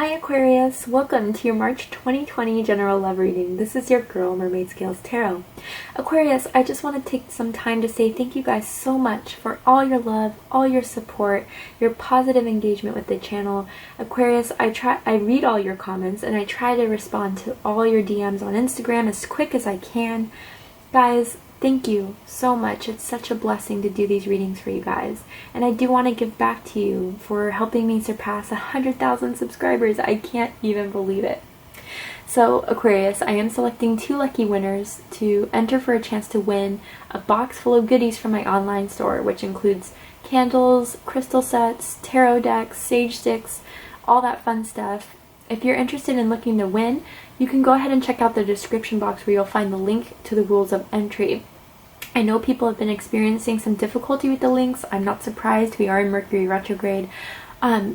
Hi Aquarius, welcome to your March 2020 general love reading. This is your girl, Mermaid Scales Tarot. Aquarius, I just want to take some time to say thank you guys so much for all your love, all your support, your positive engagement with the channel. Aquarius, I read all your comments and I try to respond to all your DMs on Instagram as quick as I can. Guys, thank you so much. It's such a blessing to do these readings for you guys. And I do want to give back to you for helping me surpass 100,000 subscribers. I can't even believe it. So Aquarius, I am selecting 2 lucky winners to enter for a chance to win a box full of goodies from my online store, which includes candles, crystal sets, tarot decks, sage sticks, all that fun stuff. If you're interested in looking to win, you can go ahead and check out the description box where you'll find the link to the rules of entry. I know people have been experiencing some difficulty with the links. I'm not surprised. We are in Mercury retrograde.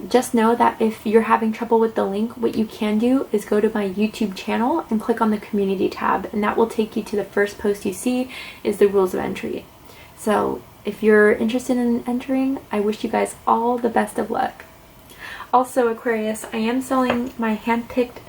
Just know that if you're having trouble with the link, what you can do is go to my YouTube channel and click on the community tab, and that will take you to the first post you see is the rules of entry. So if you're interested in entering, I wish you guys all the best of luck. Also Aquarius, I am selling my hand-picked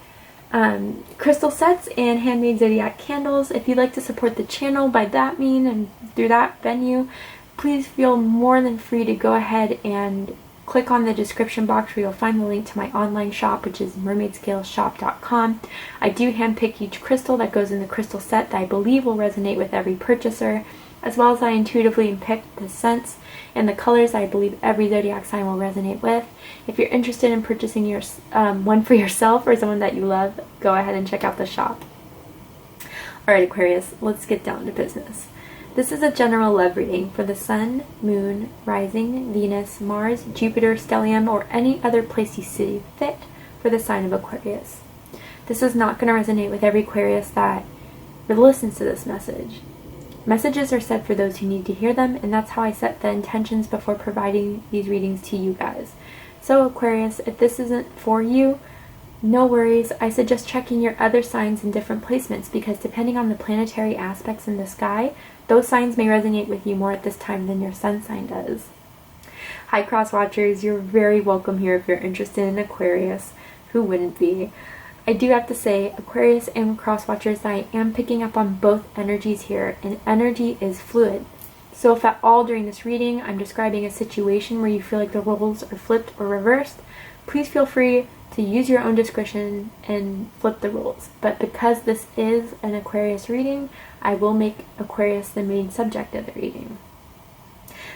crystal sets and handmade Zodiac candles. If you'd like to support the channel by that mean and through that venue, please feel more than free to go ahead and click on the description box where you'll find the link to my online shop, which is mermaidscalesshop.com. I do handpick each crystal that goes in the crystal set that I believe will resonate with every purchaser, as well as I intuitively pick the scents and the colors I believe every zodiac sign will resonate with. If you're interested in purchasing your one for yourself or someone that you love, go ahead and check out the shop. Alright Aquarius, let's get down to business. This is a general love reading for the Sun, Moon, Rising, Venus, Mars, Jupiter, Stellium, or any other place you see fit for the sign of Aquarius. This is not going to resonate with every Aquarius that listens to this message. Messages are said for those who need to hear them, and that's how I set the intentions before providing these readings to you guys. So Aquarius, if this isn't for you, no worries. I suggest checking your other signs in different placements, because depending on the planetary aspects in the sky, those signs may resonate with you more at this time than your sun sign does. Hi cross watchers, you're very welcome here if you're interested in Aquarius. Who wouldn't be? I do have to say, Aquarius and cross watchers, I am picking up on both energies here, and energy is fluid. So if at all during this reading I'm describing a situation where you feel like the roles are flipped or reversed, please feel free to use your own discretion and flip the roles. But because this is an Aquarius reading, I will make Aquarius the main subject of the reading.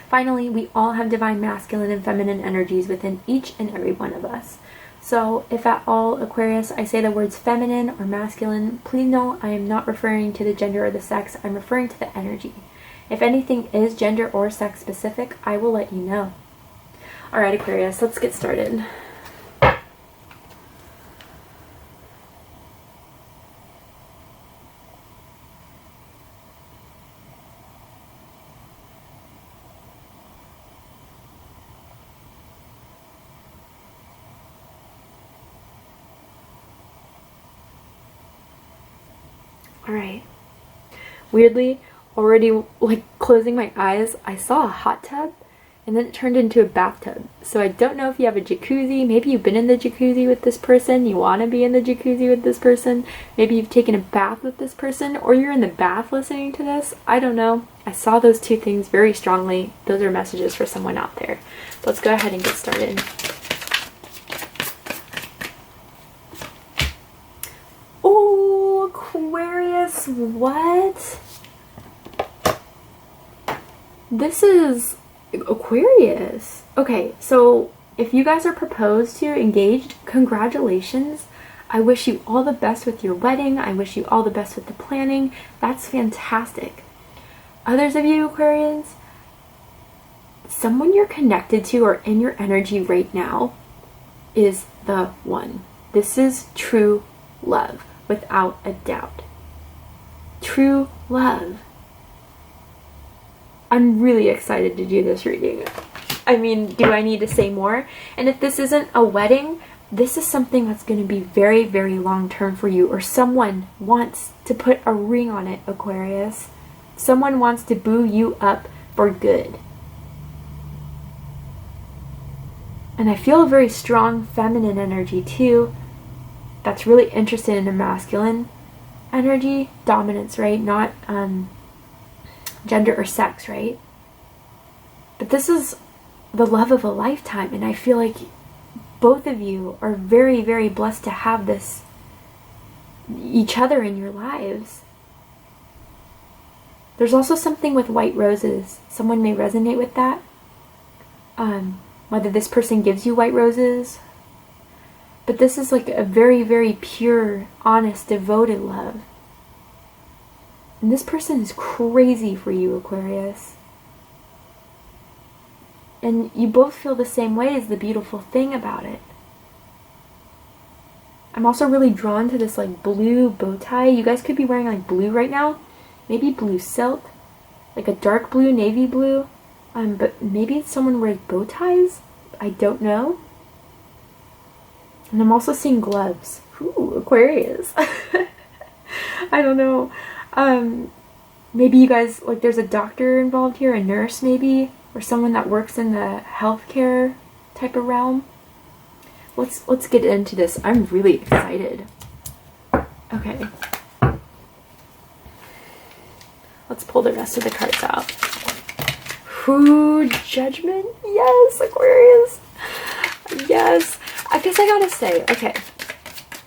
Finally, we all have divine masculine and feminine energies within each and every one of us. So if at all, Aquarius, I say the words feminine or masculine, please know I am not referring to the gender or the sex, I'm referring to the energy. If anything is gender or sex specific, I will let you know. Alright Aquarius, let's get started. Alright. Weirdly, already like closing my eyes, I saw a hot tub and then it turned into a bathtub. So I don't know if you have a jacuzzi, maybe you've been in the jacuzzi with this person, you want to be in the jacuzzi with this person, maybe you've taken a bath with this person, or you're in the bath listening to this. I don't know. I saw those two things very strongly. Those are messages for someone out there. So let's go ahead and get started. Aquarius, what? This is Aquarius. Okay, so if you guys are proposed to, engaged, congratulations. I wish you all the best with your wedding. I wish you all the best with the planning. That's fantastic. Others of you Aquarians, someone you're connected to or in your energy right now is the one. This is true love. Without a doubt. True love. I'm really excited to do this reading. I mean, do I need to say more? And if this isn't a wedding, this is something that's going to be very, very long term for you, or someone wants to put a ring on it, Aquarius. Someone wants to boo you up for good. And I feel a very strong feminine energy too, that's really interested in a masculine energy, dominance, right? Not gender or sex, right? But this is the love of a lifetime, and I feel like both of you are very, very blessed to have this, each other in your lives. There's also something with white roses. Someone may resonate with that. Whether this person gives you white roses, but this is like a very, very pure, honest, devoted love. And this person is crazy for you, Aquarius. And you both feel the same way is the beautiful thing about it. I'm also really drawn to this like blue bow tie. You guys could be wearing like blue right now. Maybe blue silk. Like a dark blue, navy blue. But maybe someone wears bow ties? I don't know. And I'm also seeing gloves. Ooh, Aquarius. I don't know. Maybe you guys, like there's a doctor involved here, a nurse maybe, or someone that works in the healthcare type of realm. Let's get into this. I'm really excited. Okay. Let's pull the rest of the cards out. Ooh, Judgment. Yes, Aquarius. Yes. I guess I gotta say, okay.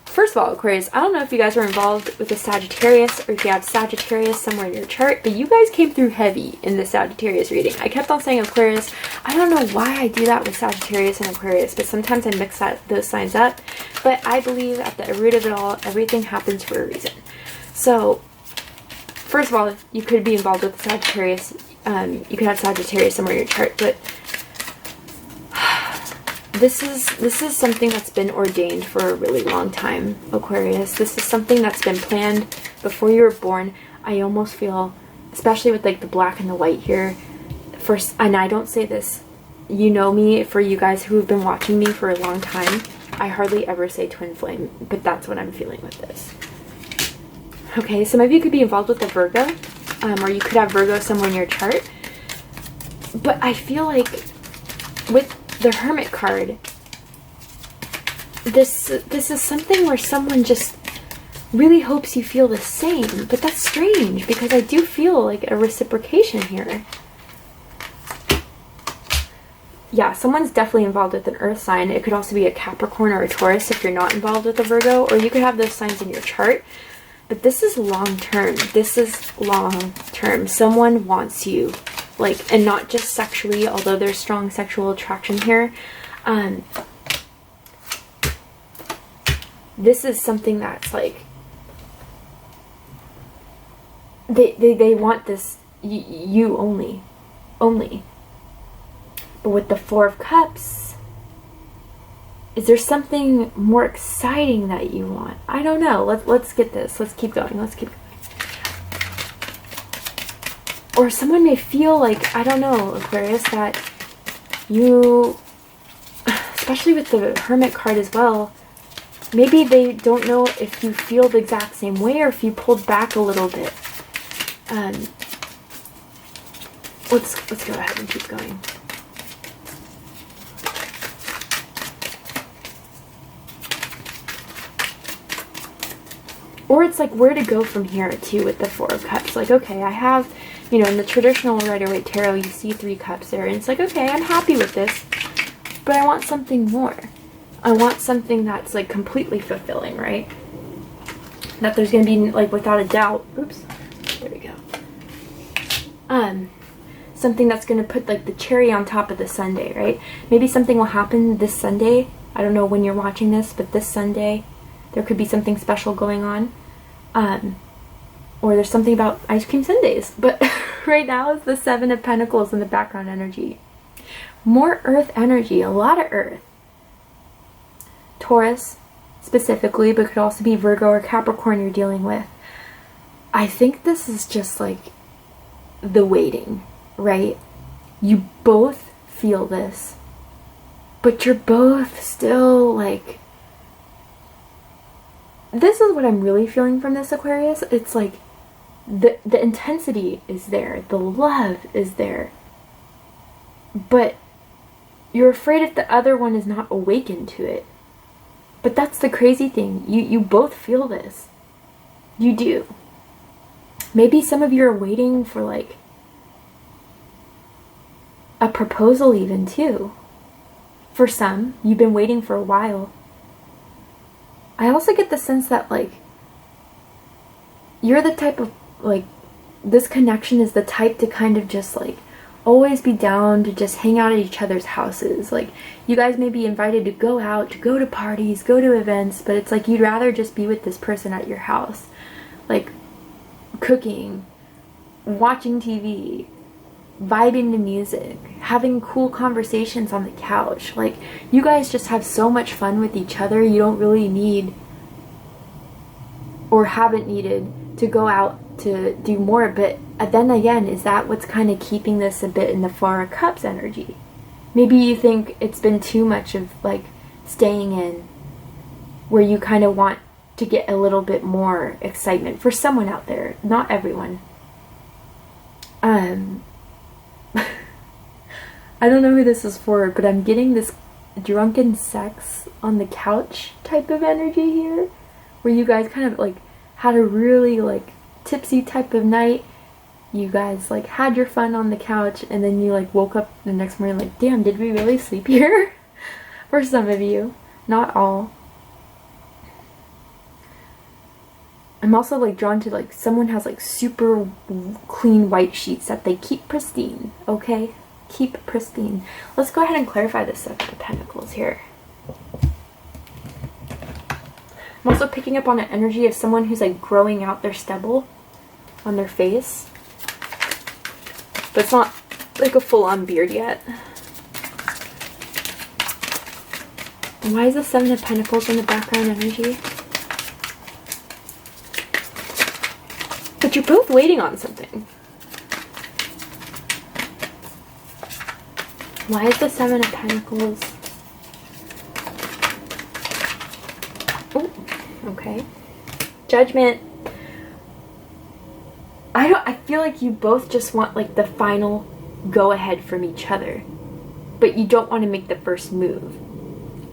First of all, Aquarius, I don't know if you guys were involved with the Sagittarius or if you have Sagittarius somewhere in your chart, but you guys came through heavy in the Sagittarius reading. I kept on saying Aquarius. I don't know why I do that with Sagittarius and Aquarius, but sometimes I mix those signs up. But I believe at the root of it all, everything happens for a reason. So, first of all, you could be involved with the Sagittarius. You could have Sagittarius somewhere in your chart, but this is something that's been ordained for a really long time, Aquarius. This is something that's been planned before you were born. I almost feel, especially with like the black and the white here, and I don't say this, you know me, for you guys who have been watching me for a long time, I hardly ever say twin flame, but that's what I'm feeling with this. Okay, some of you could be involved with the Virgo, or you could have Virgo somewhere in your chart. But I feel like with the Hermit card, this is something where someone just really hopes you feel the same. But that's strange because I do feel like a reciprocation here. Yeah, someone's definitely involved with an earth sign. It could also be a Capricorn or a Taurus if you're not involved with a Virgo, or you could have those signs in your chart. But this is long term. This is long term. Someone wants you. Like, and not just sexually, although there's strong sexual attraction here. This is something that's like, they want this, you only. But with the Four of Cups, is there something more exciting that you want? I don't know. Let's get this. Let's keep going. Or someone may feel like, I don't know, Aquarius, that you, especially with the Hermit card as well, maybe they don't know if you feel the exact same way or if you pulled back a little bit. Let's go ahead and keep going. Or it's like where to go from here too with the Four of Cups. Like, okay, I have, you know, in the traditional Rider-Waite Tarot, you see 3 cups there. And it's like, okay, I'm happy with this, but I want something more. I want something that's like completely fulfilling, right? That there's going to be, like, without a doubt, oops, there we go. Something that's going to put like the cherry on top of the sundae, right? Maybe something will happen this Sunday. I don't know when you're watching this, but this Sunday, there could be something special going on. Or there's something about ice cream sundaes. But right now it's the Seven of Pentacles in the background energy. More earth energy, a lot of earth. Taurus specifically, but could also be Virgo or Capricorn you're dealing with. I think this is just like the waiting, right? You both feel this, but you're both still like, this is what I'm really feeling from this, Aquarius. It's like the intensity is there, the love is there, but you're afraid if the other one is not awakened to it. But that's the crazy thing. You both feel this. You do. Maybe some of you are waiting for like a proposal even too. For some, you've been waiting for a while. I also get the sense that like you're the type of like, this connection is the type to kind of just like always be down to just hang out at each other's houses. Like you guys may be invited to go out, to go to parties, go to events, but it's like you'd rather just be with this person at your house. Like cooking, watching TV, vibing to music, having cool conversations on the couch. Like you guys just have so much fun with each other. You don't really need or haven't needed to go out to do more. But then again, is that what's kind of keeping this a bit in the Four of Cups energy? Maybe you think it's been too much of like staying in, where you kind of want to get a little bit more excitement for someone out there, not everyone. I don't know who this is for, but I'm getting this drunken sex on the couch type of energy here, where you guys kind of like had a really like tipsy type of night. You guys like had your fun on the couch, and then you like woke up the next morning like, damn, did we really sleep here? For some of you, not all. I'm also like drawn to like someone has like super clean white sheets that they keep pristine, okay? Keep pristine. Let's go ahead and clarify the Seven of Pentacles here. I'm also picking up on an energy of someone who's like growing out their stubble on their face. But it's not like a full-on beard yet. Why is the Seven of Pentacles in the background energy? But you're both waiting on something. Why is the Seven of Pentacles? Oh, okay. Judgment. I feel like you both just want like the final go ahead from each other, but you don't want to make the first move.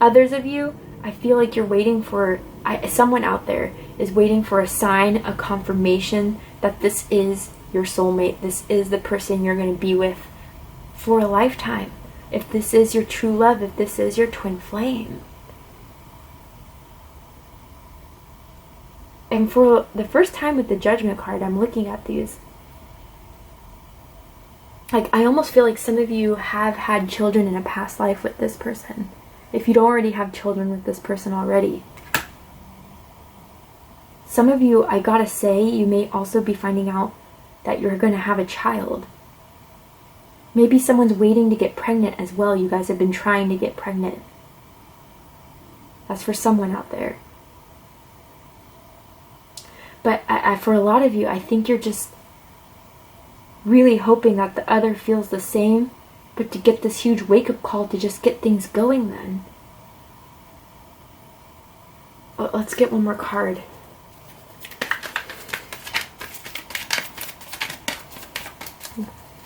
Others of you, I feel like you're waiting for, someone out there is waiting for a sign, a confirmation that this is your soulmate, this is the person you're going to be with for a lifetime. If this is your true love, if this is your twin flame. And for the first time with the Judgment card, I'm looking at these. Like, I almost feel like some of you have had children in a past life with this person. If you don't already have children with this person already. Some of you, I gotta say, you may also be finding out that you're gonna have a child. Maybe someone's waiting to get pregnant as well. You guys have been trying to get pregnant. That's for someone out there. But for a lot of you, I think you're just really hoping that the other feels the same, but to get this huge wake-up call to just get things going then. Oh, let's get one more card.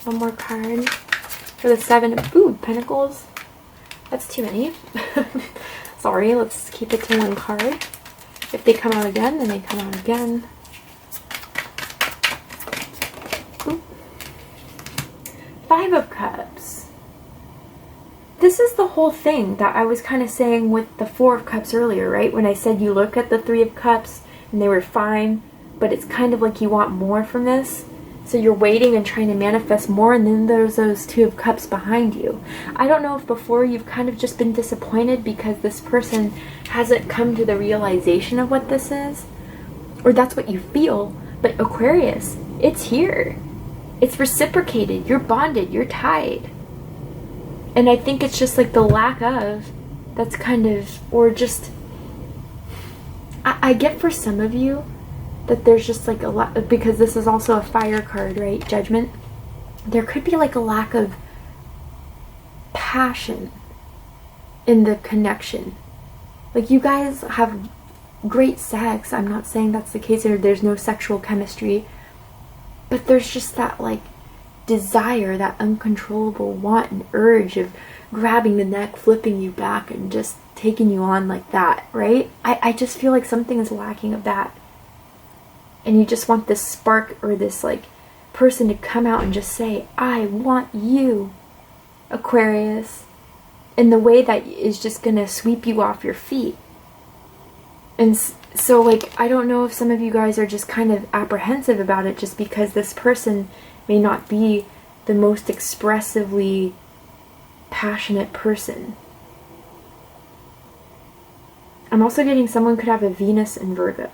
One more card for the Seven of Pentacles. That's too many. Sorry, let's keep it to one card. If they come out again, then they come out again. Ooh. Five of Cups. This is the whole thing that I was kind of saying with the Four of Cups earlier, right? When I said you look at the Three of Cups and they were fine, but it's kind of like you want more from this. So you're waiting and trying to manifest more, and then there's those Two of Cups behind you. I don't know if before you've kind of just been disappointed because this person hasn't come to the realization of what this is, or that's what you feel. But Aquarius, it's here. It's reciprocated. You're bonded. You're tied. And I think it's just like the lack of, that's kind of, or just, I get for some of you that there's just like a lot, because this is also a fire card, right? Judgment. There could be like a lack of passion in the connection. Like you guys have great sex. I'm not saying that's the case, or there's no sexual chemistry, but there's just that like desire, that uncontrollable want and urge of grabbing the neck, flipping you back, and just taking you on like that, right? I just feel like something is lacking of that. And you just want this spark or this like person to come out and just say, I want you, Aquarius, in the way that is just gonna sweep you off your feet. And so like, I don't know if some of you guys are just kind of apprehensive about it just because this person may not be the most expressively passionate person. I'm also getting someone could have a Venus in Virgo.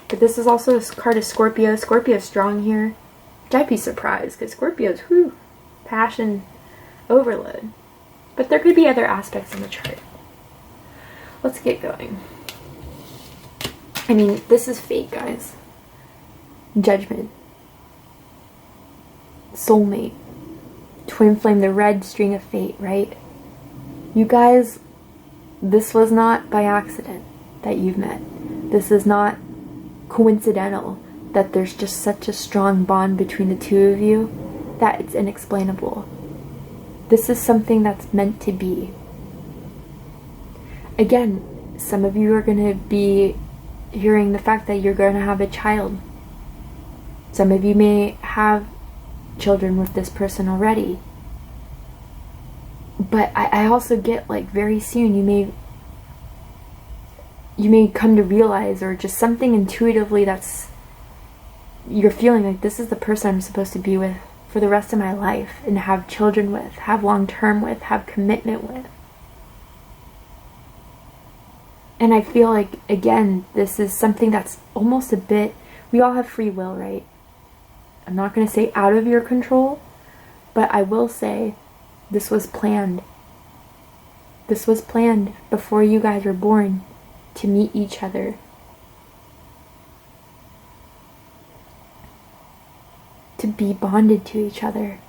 But this is also a card of Scorpio. Scorpio's strong here. Which I'd be surprised because Scorpio's, whew, passion overload. But there could be other aspects in the chart. Let's get going. I mean, this is fate, guys. Judgment. Soulmate. Twin flame, the red string of fate, right? You guys, this was not by accident that you've met. This is not coincidental that there's just such a strong bond between the two of you that it's inexplainable. This is something that's meant to be. Again, some of you are going to be hearing the fact that you're going to have a child. Some of you may have children with this person already. But I also get like very soon you may come to realize, or just something intuitively that's, you're feeling like this is the person I'm supposed to be with for the rest of my life and have children with, have long term with, have commitment with. And I feel like, again, this is something that's almost a bit, we all have free will, right? I'm not going to say out of your control, but I will say this was planned. This was planned before you guys were born to meet each other. To be bonded to each other.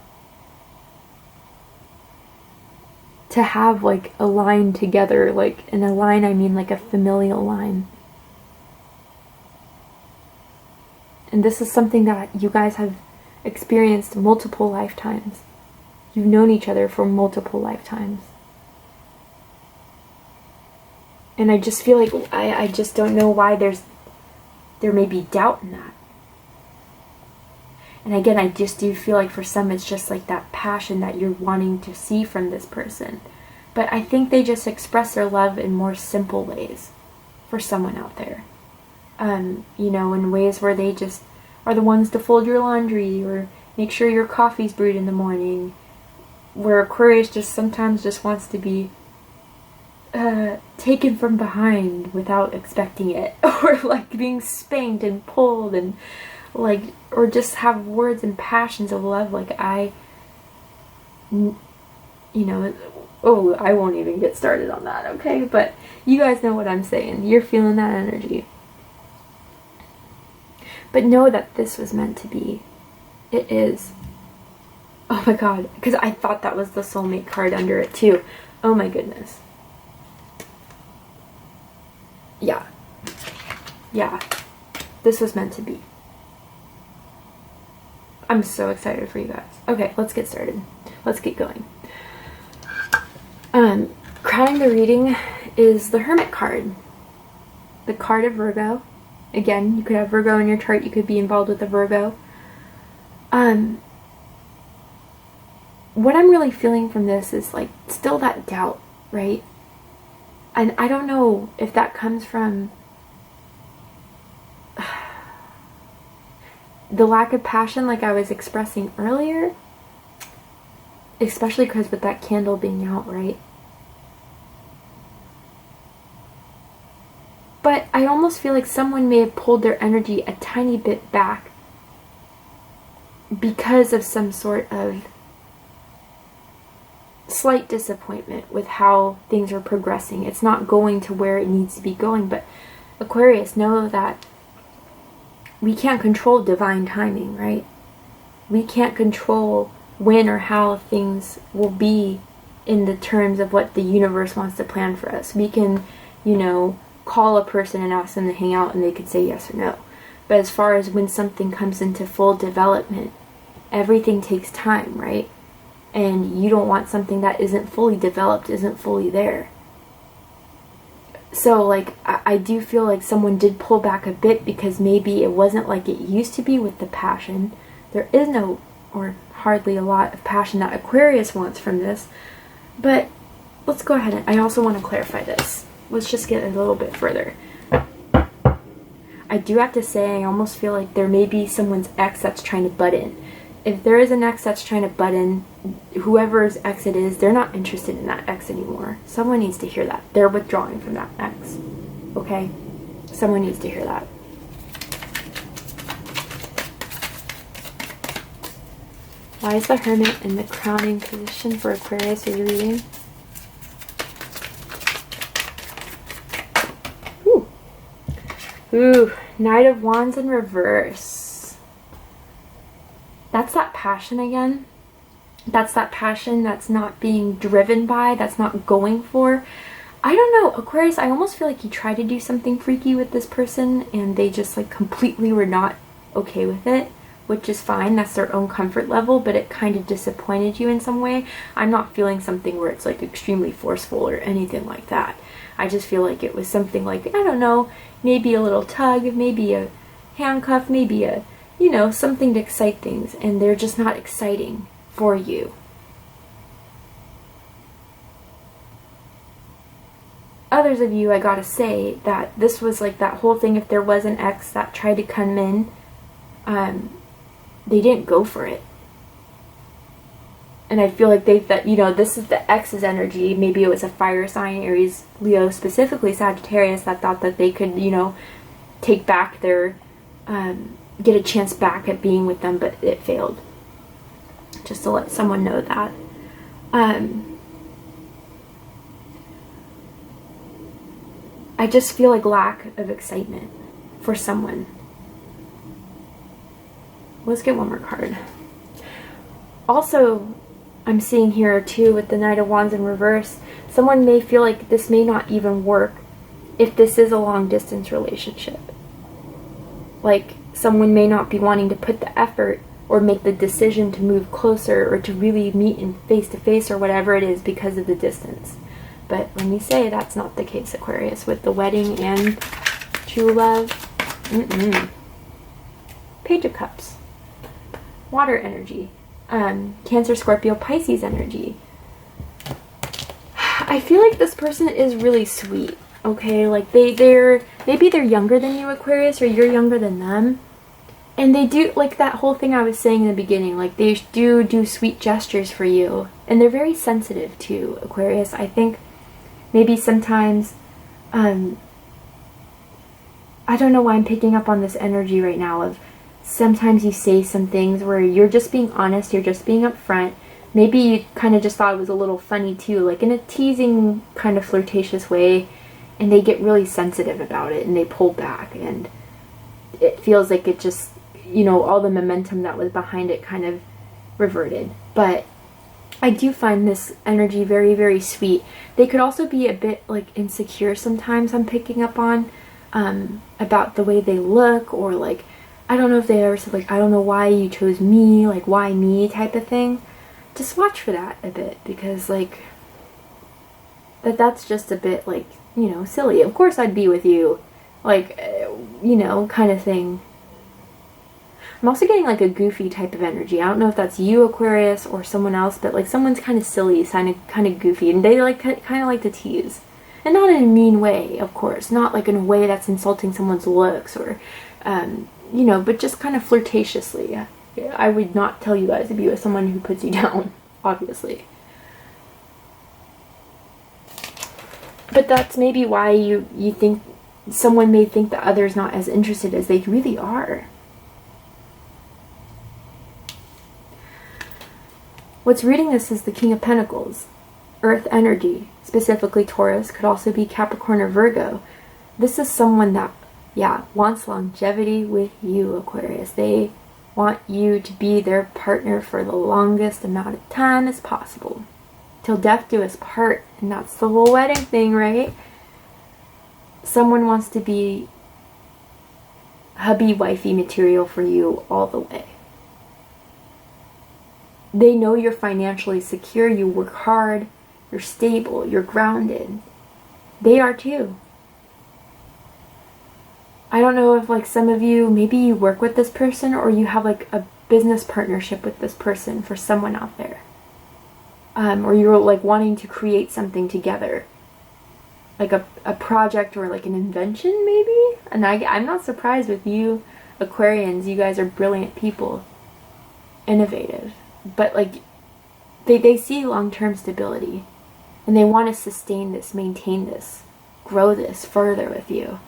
To have like a line together, like in a line I mean like a familial line. And this is something that you guys have experienced multiple lifetimes. You've known each other for multiple lifetimes. And I just feel like I just don't know why there may be doubt in that. And again, I just do feel like for some it's just like that passion that you're wanting to see from this person. But I think they just express their love in more simple ways for someone out there. You know, in ways where they just are the ones to fold your laundry or make sure your coffee's brewed in the morning. Where Aquarius just sometimes just wants to be taken from behind without expecting it. Or like being spanked and pulled and like, or just have words and passions of love like you know, oh, I won't even get started on that, okay? But you guys know what I'm saying. You're feeling that energy. But know that this was meant to be. It is. Oh my god, because I thought that was the soulmate card under it too. Oh my goodness. Yeah. Yeah. This was meant to be. I'm so excited for you guys. Okay, let's get started. Let's get going. Crowning the reading is the Hermit card. The card of Virgo. Again, you could have Virgo in your chart. You could be involved with a Virgo. What I'm really feeling from this is like still that doubt, right? And I don't know if that comes from the lack of passion like I was expressing earlier, especially because with that candle being out, right? But I almost feel like someone may have pulled their energy a tiny bit back because of some sort of slight disappointment with how things are progressing. It's not going to where it needs to be going, but Aquarius, know that we can't control divine timing, right? We can't control when or how things will be in the terms of what the universe wants to plan for us. We can, you know, call a person and ask them to hang out and they could say yes or no. But as far as when something comes into full development, everything takes time, right? and you don't want something that isn't fully developed, isn't fully there. So like I do feel like someone did pull back a bit because maybe it wasn't like it used to be with the passion. There is no, or hardly a lot of passion that Aquarius wants from this. But let's go ahead and I also want to clarify this. Let's just get a little bit further. I do have to say I almost feel like there may be someone's ex that's trying to butt in. If there is an ex that's trying to butt in, whoever's ex it is, they're not interested in that ex anymore. Someone needs to hear that. They're withdrawing from that ex. Okay? Someone needs to hear that. Why is the Hermit in the crowning position for Aquarius? Are you reading? Ooh, Knight of Wands in reverse. That's that passion again. That's that passion that's not being driven by, that's not going for. I don't know, Aquarius, I almost feel like you tried to do something freaky with this person and they just like completely were not okay with it, which is fine. That's their own comfort level, but it kind of disappointed you in some way. I'm not feeling something where it's like extremely forceful or anything like that. I just feel like it was something like, I don't know, maybe a little tug, maybe a handcuff, maybe a, you know, something to excite things, and they're just not exciting for you. Others of you, I gotta say, that this was like that whole thing, if there was an ex that tried to come in, they didn't go for it. And I feel like that, you know, this is the ex's energy. Maybe it was a fire sign, Aries, Leo, specifically Sagittarius, that thought that they could, you know, take back their, get a chance back at being with them, but it failed. Just to let someone know that. I just feel like lack of excitement for someone. Let's get one more card. Also, I'm seeing here too with the Knight of Wands in reverse, someone may feel like this may not even work if this is a long distance relationship. Like someone may not be wanting to put the effort or make the decision to move closer or to really meet in face to face or whatever it is because of the distance. But let me say that's not the case, Aquarius, with the wedding and true love. Page of Cups. Water energy. Cancer, Scorpio, Pisces energy. I feel like this person is really sweet, okay? Like maybe they're younger than you, Aquarius, or you're younger than them. And they do, like that whole thing I was saying in the beginning, like they do sweet gestures for you. And they're very sensitive too, Aquarius. I think maybe sometimes, I don't know why I'm picking up on this energy right now of sometimes you say some things where you're just being honest, you're just being upfront. Maybe you kind of just thought it was a little funny too, like in a teasing kind of flirtatious way, and they get really sensitive about it and they pull back, and it feels like it just, you know, all the momentum that was behind it kind of reverted. But I do find this energy very, very sweet. They could also be a bit like insecure sometimes, I'm picking up on, about the way they look, or like, I don't know if they ever said like, I don't know why you chose me, like why me type of thing. Just watch for that a bit, because like that's just a bit like, you know, silly. Of course I'd be with you, like, you know, kind of thing. I'm also getting like a goofy type of energy. I don't know if that's you, Aquarius, or someone else, but like someone's kind of silly, kind of goofy, and they like kind of like to tease. And not in a mean way, of course, not like in a way that's insulting someone's looks or you know, but just kind of flirtatiously. I would not tell you guys to be with someone who puts you down, obviously. But that's maybe why you think someone may think the other's not as interested as they really are. What's reading this is the King of Pentacles. Earth energy, specifically Taurus, could also be Capricorn or Virgo. This is someone that, yeah, wants longevity with you, Aquarius. They want you to be their partner for the longest amount of time as possible. Till death do us part, and that's the whole wedding thing, right? Someone wants to be hubby wifey material for you all the way. they know you're financially secure, you work hard, you're stable, you're grounded. They are too. I don't know if like some of you, maybe you work with this person or you have like a business partnership with this person for someone out there. Or you're like wanting to create something together. Like a project or like an invention maybe? And I'm not surprised with you Aquarians, you guys are brilliant people. Innovative. But like they see long-term stability. And they want to sustain this, maintain this, grow this further with you.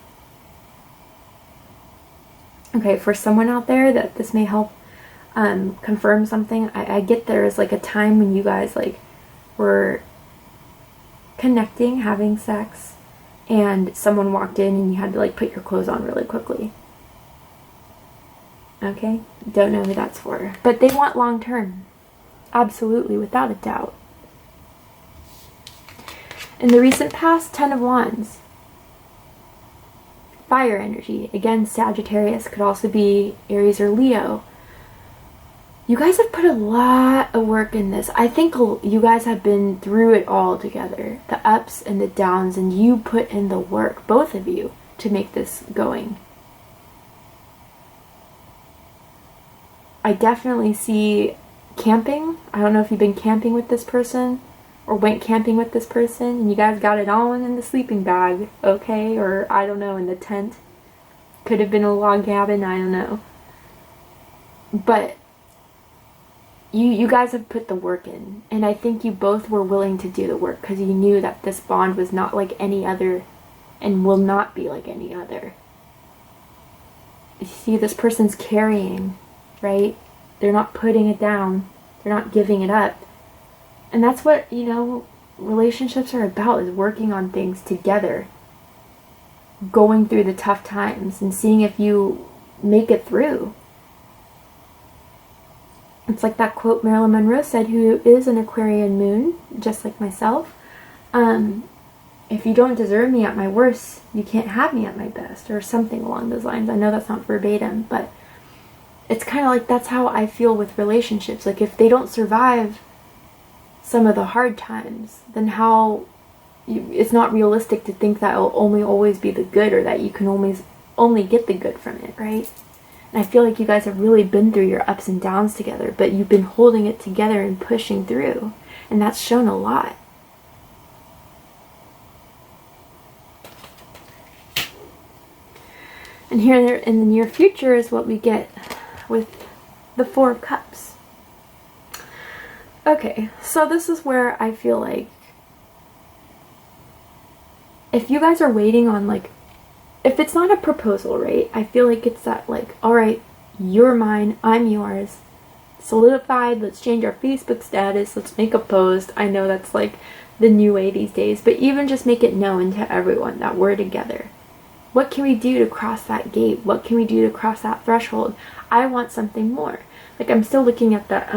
Okay, for someone out there that this may help confirm something, I get there is like a time when you guys like were connecting, having sex, and someone walked in and you had to like put your clothes on really quickly. Okay, don't know who that's for, but they want long term, absolutely, without a doubt. In the recent past, 10 of Wands. Fire energy. Again, Sagittarius, could also be Aries or Leo. You guys have put a lot of work in this. I think you guys have been through it all together. The ups and the downs, and you put in the work, both of you, to make this going. I definitely see camping. I don't know if you've been camping with this person or went camping with this person and you guys got it all in the sleeping bag, okay? Or I don't know, in the tent. Could have been a log cabin, I don't know. But you guys have put the work in, and I think you both were willing to do the work because you knew that this bond was not like any other and will not be like any other. You see, this person's carrying, right? They're not putting it down. They're not giving it up. And that's what, you know, relationships are about, is working on things together. Going through the tough times and seeing if you make it through. It's like that quote Marilyn Monroe said, who is an Aquarian moon, just like myself. If you don't deserve me at my worst, you can't have me at my best, or something along those lines. I know that's not verbatim, but it's kind of like that's how I feel with relationships. Like if they don't survive some of the hard times, then it's not realistic to think that it'll only always be the good, or that you can only get the good from it, right? And I feel like you guys have really been through your ups and downs together, but you've been holding it together and pushing through, and that's shown a lot. And here in the near future is what we get with the Four of Cups. Okay, so this is where I feel like if you guys are waiting on, like, if it's not a proposal, right? I feel like it's that, like, alright, you're mine, I'm yours. Solidified, let's change our Facebook status, let's make a post. I know that's like the new way these days, but even just make it known to everyone that we're together. What can we do to cross that gate? What can we do to cross that threshold? I want something more. Like, I'm still looking at that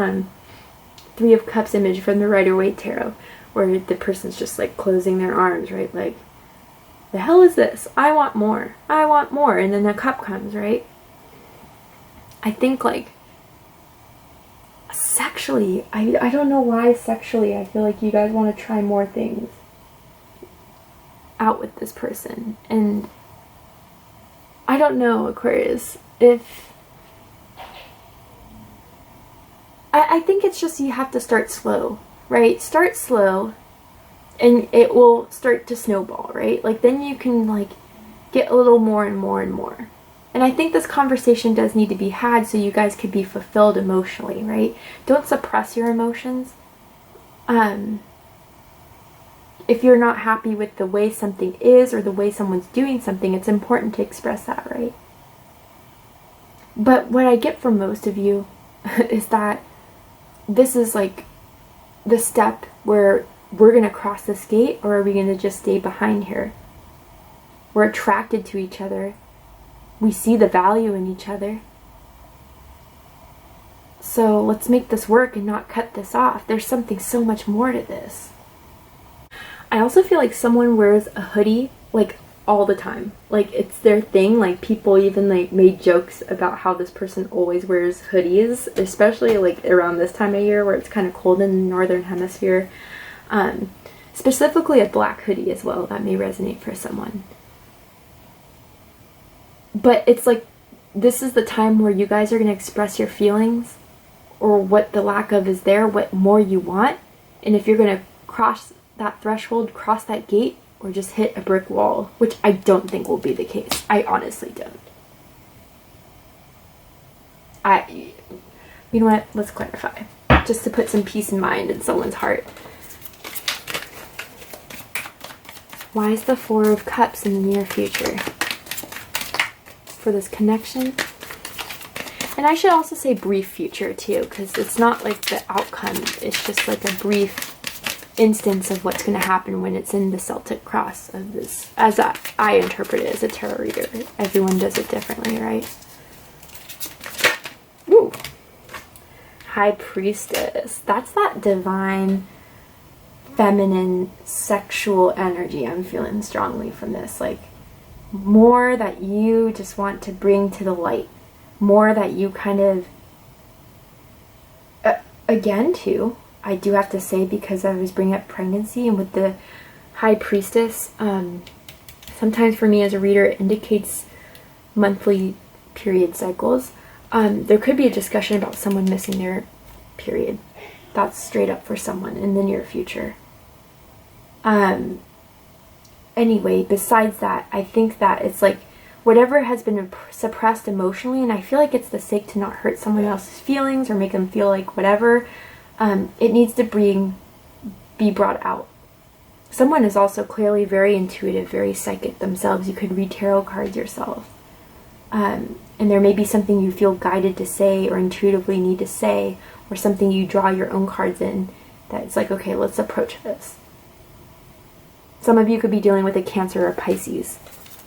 Three of Cups image from the Rider-Waite Tarot, where the person's just like closing their arms, right? Like, the hell is this? I want more. I want more. And then the cup comes, right? I think, like, sexually, I don't know why sexually I feel like you guys want to try more things out with this person. And I don't know, Aquarius, if I think it's just you have to start slow, right? Start slow and it will start to snowball, right? Like, then you can, like, get a little more and more and more. And I think this conversation does need to be had so you guys could be fulfilled emotionally, right? Don't suppress your emotions. If you're not happy with the way something is or the way someone's doing something, it's important to express that, right? But what I get from most of you is that this is like the step where we're going to cross this gate, or are we going to just stay behind here? We're attracted to each other. We see the value in each other. So let's make this work and not cut this off. There's something so much more to this. I also feel like someone wears a hoodie, like all the time. Like, it's their thing. Like, people even like made jokes about how this person always wears hoodies, especially like around this time of year where it's kind of cold in the northern hemisphere. Specifically a black hoodie as well. That may resonate for someone. But it's like, this is the time where you guys are going to express your feelings, or what the lack of is there, what more you want. And if you're going to cross that threshold, cross that gate, or just hit a brick wall, which I don't think will be the case. I honestly don't. You know what? Let's clarify. Just to put some peace in mind in someone's heart. Why is the Four of Cups in the near future? For this connection. And I should also say brief future too, because it's not like the outcome. It's just like a brief instance of what's going to happen when it's in the Celtic cross of this, as I interpret it as a tarot reader. Everyone does it differently, right? Woo! High Priestess. That's that divine, feminine, sexual energy I'm feeling strongly from this. Like, more that you just want to bring to the light. More that you kind of, again too, I do have to say, because I was bringing up pregnancy, and with the High Priestess, sometimes for me as a reader it indicates monthly period cycles. There could be a discussion about someone missing their period. That's straight up for someone in the near future. Anyway, besides that, I think that it's like whatever has been suppressed emotionally, and I feel like it's the sake to not hurt someone else's feelings or make them feel like whatever, it needs to be brought out. Someone is also clearly very intuitive, very psychic themselves. You could read tarot cards yourself. And there may be something you feel guided to say or intuitively need to say, or something you draw your own cards in that it's like, okay, let's approach this. Some of you could be dealing with a Cancer or Pisces,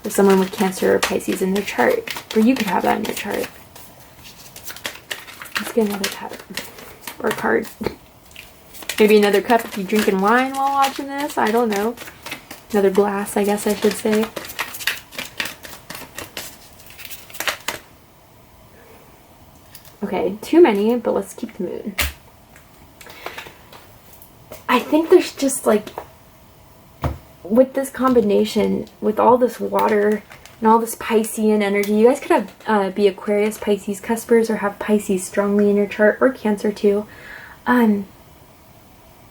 or someone with Cancer or Pisces in their chart, or you could have that in your chart. Let's get another cup, or card. Maybe another cup if you're drinking wine while watching this, I don't know. Another glass, I guess I should say. Okay, too many, but let's keep the mood. I think there's just like, with this combination, with all this water and all this Piscean energy, you guys could have be Aquarius, Pisces cuspers, or have Pisces strongly in your chart, or Cancer too.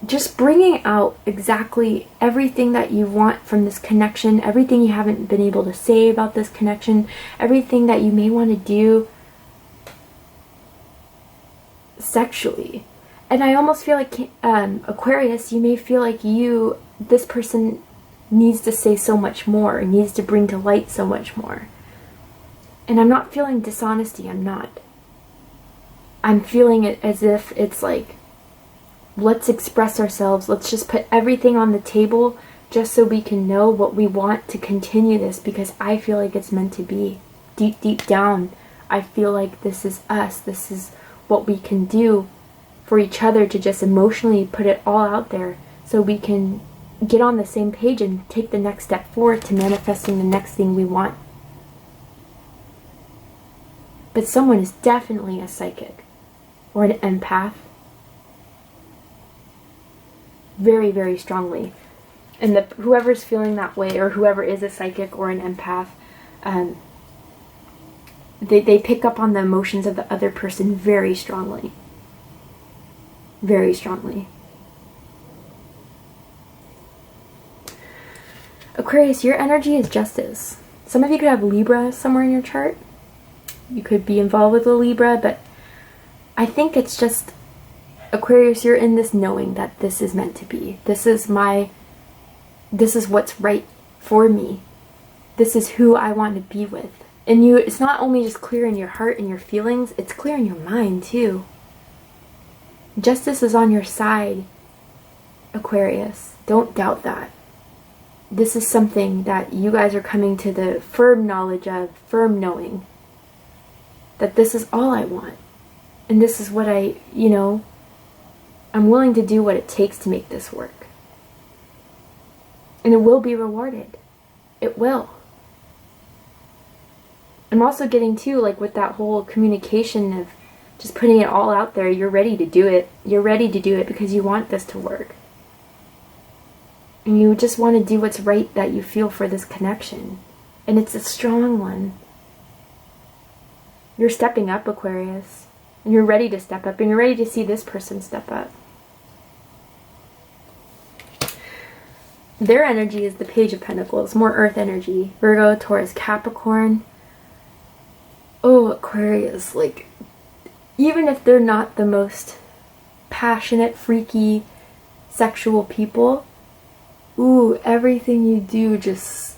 Just bringing out exactly everything that you want from this connection, everything you haven't been able to say about this connection, everything that you may want to do sexually. And I almost feel like Aquarius, you may feel like this person needs to say so much more, needs to bring to light so much more. And I'm not feeling dishonesty, I'm not. I'm feeling it as if it's like, let's express ourselves, let's just put everything on the table just so we can know what we want to continue this, because I feel like it's meant to be. Deep, deep down, I feel like this is us, this is what we can do for each other, to just emotionally put it all out there so we can get on the same page and take the next step forward to manifesting the next thing we want. But someone is definitely a psychic or an empath. Very, very strongly. And whoever's feeling that way, or whoever is a psychic or an empath, they pick up on the emotions of the other person very strongly. Very strongly. Aquarius, your energy is justice. Some of you could have Libra somewhere in your chart. You could be involved with a Libra, but I think it's just, Aquarius, you're in this knowing that this is meant to be. This is what's right for me. This is who I want to be with. And it's not only just clear in your heart and your feelings, it's clear in your mind too. Justice is on your side, Aquarius. Don't doubt that. This is something that you guys are coming to the firm knowledge of, firm knowing that this is all I want. And this is what I'm willing to do what it takes to make this work. And it will be rewarded. It will. I'm also getting too, like with that whole communication of just putting it all out there, you're ready to do it. You're ready to do it because you want this to work. And you just want to do what's right that you feel for this connection. And it's a strong one. You're stepping up, Aquarius. And you're ready to step up. And you're ready to see this person step up. Their energy is the Page of Pentacles. More earth energy. Virgo, Taurus, Capricorn. Oh, Aquarius. Like, even if they're not the most passionate, freaky, sexual people, ooh, everything you do just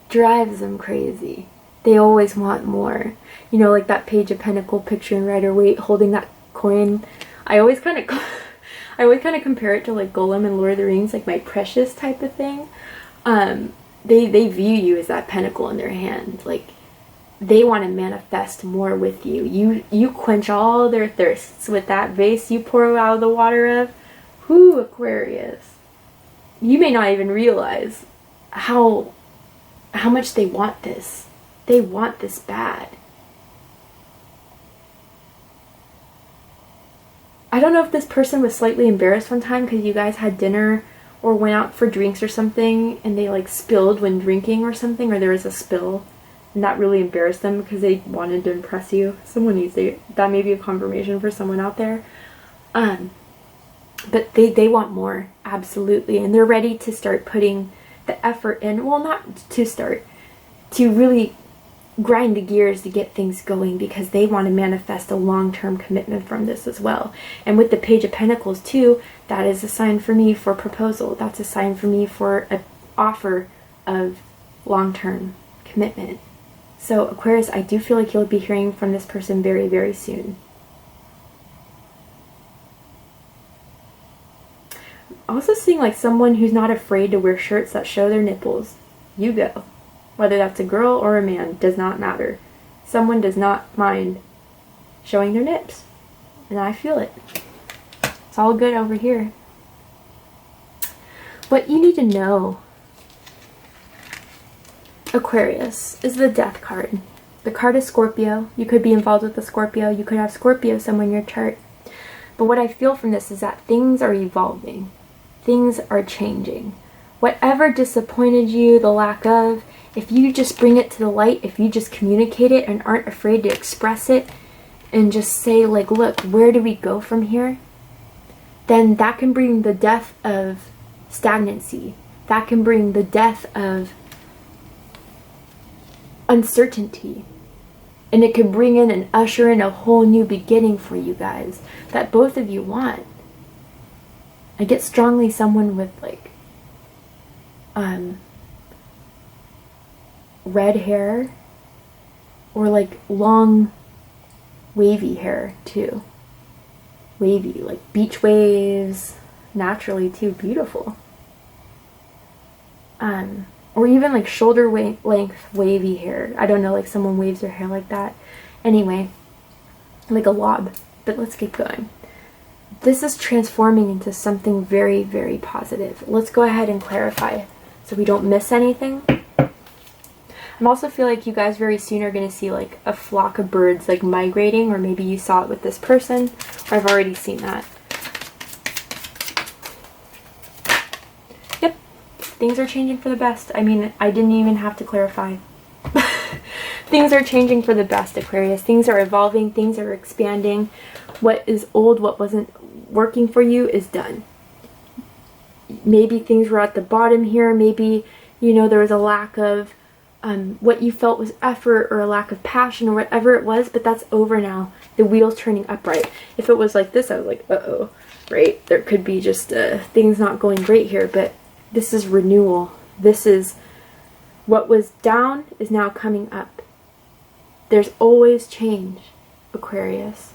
drives them crazy. They always want more. You know, like that Page of Pentacle picture in Rider-Waite holding that coin. I always kind of compare it to like Golem in Lord of the Rings, like my precious type of thing. They view you as that pentacle in their hand. Like, they want to manifest more with you. You quench all their thirsts with that vase you pour out of the water of. Whoo, Aquarius. You may not even realize how much they want this. They want this bad. I don't know if this person was slightly embarrassed one time because you guys had dinner or went out for drinks or something and they like spilled when drinking or something, or there was a spill and that really embarrassed them because they wanted to impress you. Someone needs to, that may be a confirmation for someone out there. But they want more, absolutely, and they're ready to start putting the effort in. Well, not to start, to really grind the gears to get things going because they want to manifest a long-term commitment from this as well. And with the Page of Pentacles too, that is a sign for me for proposal. That's a sign for me for an offer of long-term commitment. So Aquarius, I do feel like you'll be hearing from this person very, very soon. Also seeing like someone who's not afraid to wear shirts that show their nipples. You go. Whether that's a girl or a man, does not matter. Someone does not mind showing their nips. And I feel it. It's all good over here. What you need to know, Aquarius, is the Death card. The card is Scorpio. You could be involved with the Scorpio. You could have Scorpio somewhere in your chart. But what I feel from this is that things are evolving. Things are changing. Whatever disappointed you, the lack of, if you just bring it to the light, if you just communicate it and aren't afraid to express it and just say like, look, where do we go from here? Then that can bring the death of stagnancy. That can bring the death of uncertainty. And it could bring in and usher in a whole new beginning for you guys that both of you want. I get strongly someone with like red hair or like long wavy hair too. Wavy, like beach waves, naturally too, beautiful. Or even like shoulder length wavy hair. I don't know, like someone waves their hair like that. Anyway, like a lob. But let's keep going. This is transforming into something very, very positive. Let's go ahead and clarify so we don't miss anything. I also feel like you guys very soon are going to see like a flock of birds like migrating, or maybe you saw it with this person, or I've already seen that. Yep, things are changing for the best. I mean, I didn't even have to clarify. Things are changing for the best, Aquarius. Things are evolving, things are expanding. What is old, what wasn't working for you is done. Maybe things were at the bottom here, maybe, you know, there was a lack of what you felt was effort or a lack of passion or whatever it was, but that's over now. The wheel's turning upright. If it was like this, I was like, uh-oh, right? There could be just things not going great here, but this is renewal. This is what was down is now coming up. There's always change, Aquarius.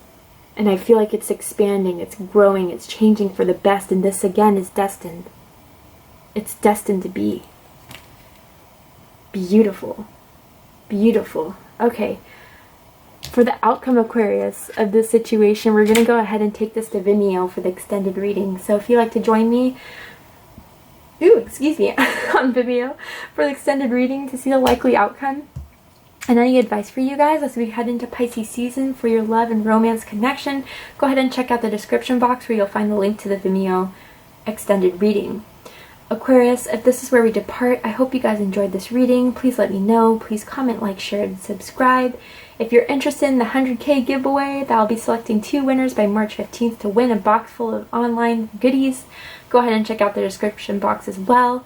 And I feel like it's expanding, it's growing, it's changing for the best, and this again is destined. It's destined to be. Beautiful. Beautiful. Okay. For the outcome, Aquarius, of this situation, we're going to go ahead and take this to Vimeo for the extended reading. So if you'd like to join me, on Vimeo for the extended reading to see the likely outcome, And any advice for you guys as we head into Pisces season for your love and romance connection, go ahead and check out the description box where you'll find the link to the Vimeo extended reading. Aquarius, if this is where we depart, I hope you guys enjoyed this reading. Please let me know. Please comment, like, share, and subscribe. If you're interested in the 100K giveaway that I'll be selecting 2 winners by March 15th to win a box full of online goodies, go ahead and check out the description box as well.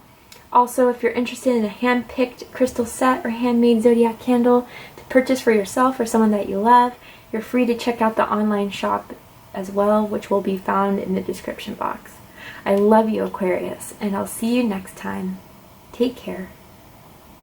Also, if you're interested in a hand-picked crystal set or handmade Zodiac candle to purchase for yourself or someone that you love, you're free to check out the online shop as well, which will be found in the description box. I love you, Aquarius, and I'll see you next time. Take care.